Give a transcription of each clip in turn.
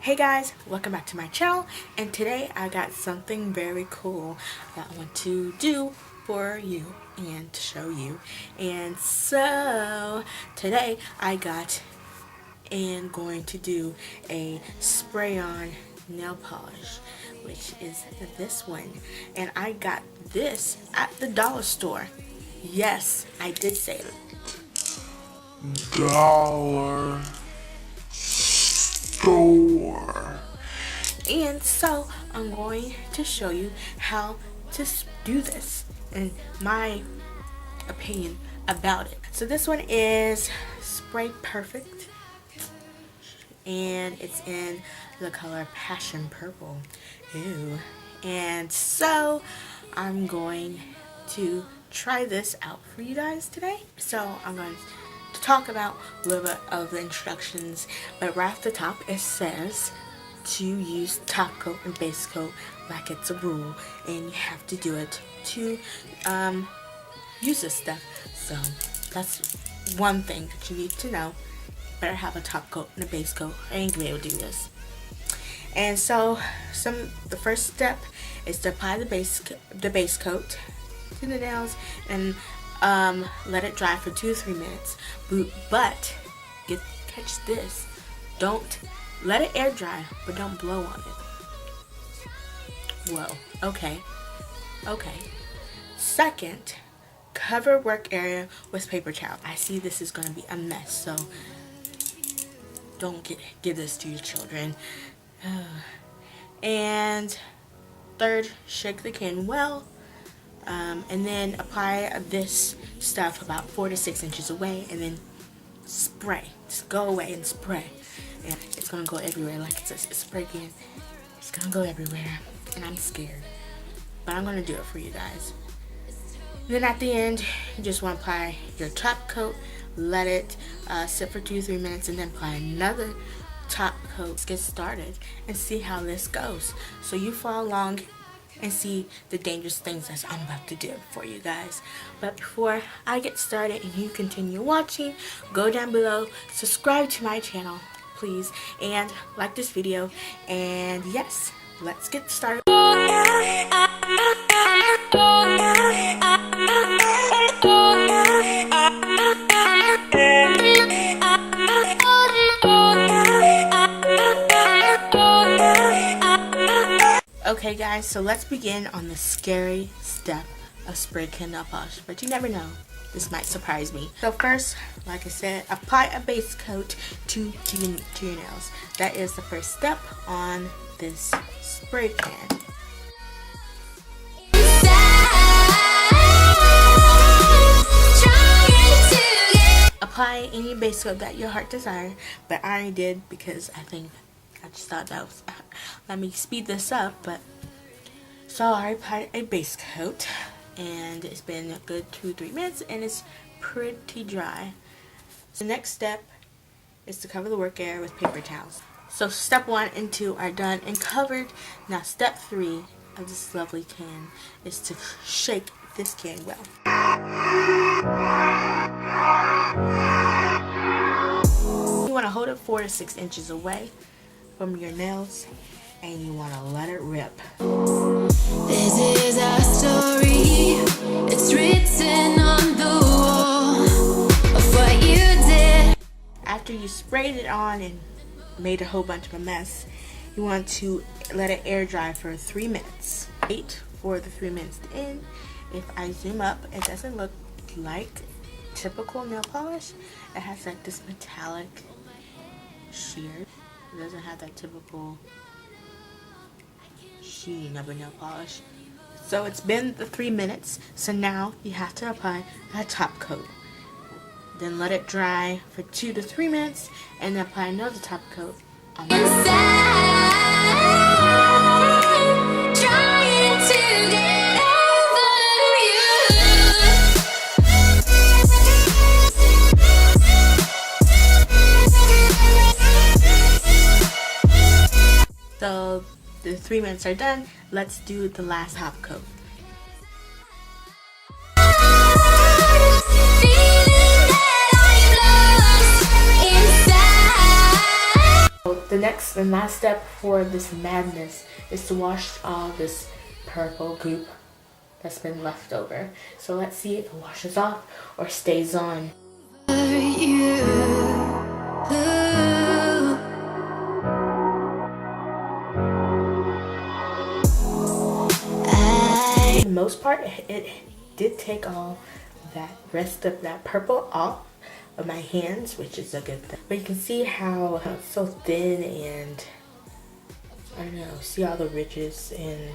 Hey guys, welcome back to my channel, and today I got something very cool that I want to do for you and to show you. And so today I got and going to do a spray on nail polish, which is this one, and I got this at the dollar store. Yes, I did say it. Dollar store. And so I'm going to show you how to do this and my opinion about it. So this one is Spray Perfect, and it's in the color Passion Purple. Ew. And so I'm going to try this out for you guys today. So I'm going to talk about a little bit of the instructions, but right off the top it says to use top coat and base coat like it's a rule, and you have to do it to use this stuff. So that's one thing that you need to know. Better have a top coat and a base coat, or you ain't gonna be able to do this. And so the first step is to apply the base coat to the nails and let it dry for 2 to 3 minutes. But catch this, don't let it air dry, but don't blow on it. Whoa, okay. Second, cover work area with paper towel. I see this is going to be a mess, so don't give this to your children. And third, shake the can well, and then apply this stuff about 4 to 6 inches away, and then spray. Just go away and spray. And it's gonna go everywhere, like it's a spray can. It's gonna go everywhere, and I'm scared, but I'm gonna do it for you guys. And then at the end, you just want to apply your top coat, let it sit for 2 to 3 minutes, and then apply another top coat. Let's get started and see how this goes, so you follow along and see the dangerous things that I'm about to do for you guys. But before I get started and you continue watching, go down below, subscribe to my channel please, and like this video. And yes, let's get started. Okay guys, so let's begin on the scary step of spray can nail polish, but you never know, this might surprise me. So first, like I said, apply a base coat to your nails. That is the first step on this spray can. Apply any base coat that your heart desire, but I already did because I just thought that was let me speed this up. But so I applied a base coat, and it's been a good 2 to 3 minutes, and it's pretty dry. So the next step is to cover the work area with paper towels. So step 1 and 2 are done and covered. Now step 3 of this lovely can is to shake this can well. You want to hold it 4 to 6 inches away from your nails, and you want to let it rip. This is our story, it's written on the wall of what you did. After you sprayed it on and made a whole bunch of a mess, you want to let it air dry for 3 minutes. Wait for the 3 minutes to end. If I zoom up, it doesn't look like typical nail polish. It has like this metallic sheer. It doesn't have that typical sheen of a nail polish. So it's been the 3 minutes, so now you have to apply a top coat. Then let it dry for 2 to 3 minutes, and then apply another top coat on the Trying to get over you. So the 3 minutes are done. Let's do the last top coat. the next and last step for this madness is to wash all this purple goop that's been left over. So let's see if it washes off or stays on. For the most part, it did take all that rest of that purple off of my hands, which is a good thing. But you can see how it's so thin, and I don't know, see all the ridges, and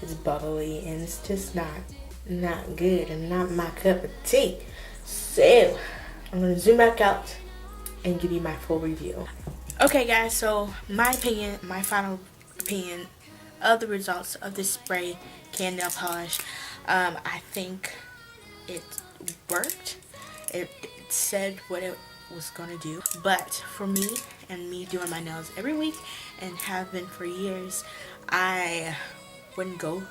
it's bubbly, and it's just not good and not my cup of tea. So I'm gonna zoom back out and give you my full review. Okay guys, so my final opinion of the results of this spray can nail polish. I think it worked. It said what it was gonna do, but for me and me doing my nails every week and have been for years, I wouldn't go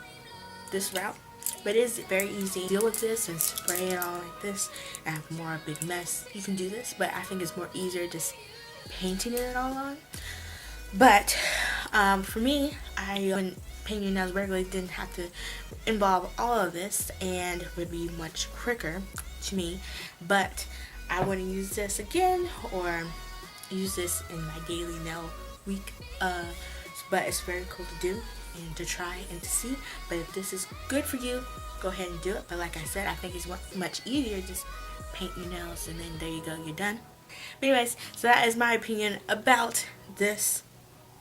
this route. But it is very easy to deal with this and spray it all like this and have more a big mess. You can do this, but I think it's more easier just painting it all on. But for me, when painting your nails regularly, didn't have to involve all of this and would be much quicker to me. But I wouldn't use this again or use this in my daily nail week. But it's very cool to do and to try and to see. But if this is good for you, go ahead and do it. But like I said, I think it's much easier, just paint your nails and then there you go, you're done. But anyways, so that is my opinion about this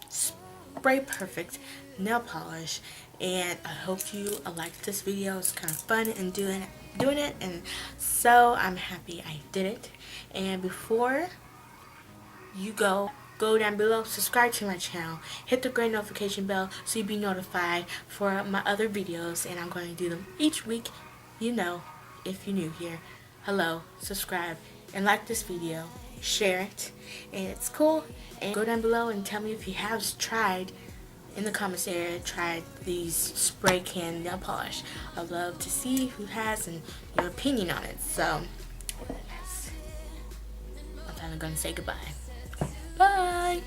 Spray Perfect nail polish, and I hope you liked this video. It's kind of fun and doing it, and so I'm happy I did it. And before you go down below, subscribe to my channel, hit the great notification bell so you'll be notified for my other videos, and I'm going to do them each week. You know, if you're new here, hello, subscribe and like this video, share it, and it's cool. And go down below and tell me if you have tried, in the comments area, tried these spray can nail polish. I'd love to see who has and your opinion on it. So yes, I'm finally going to say goodbye. Bye.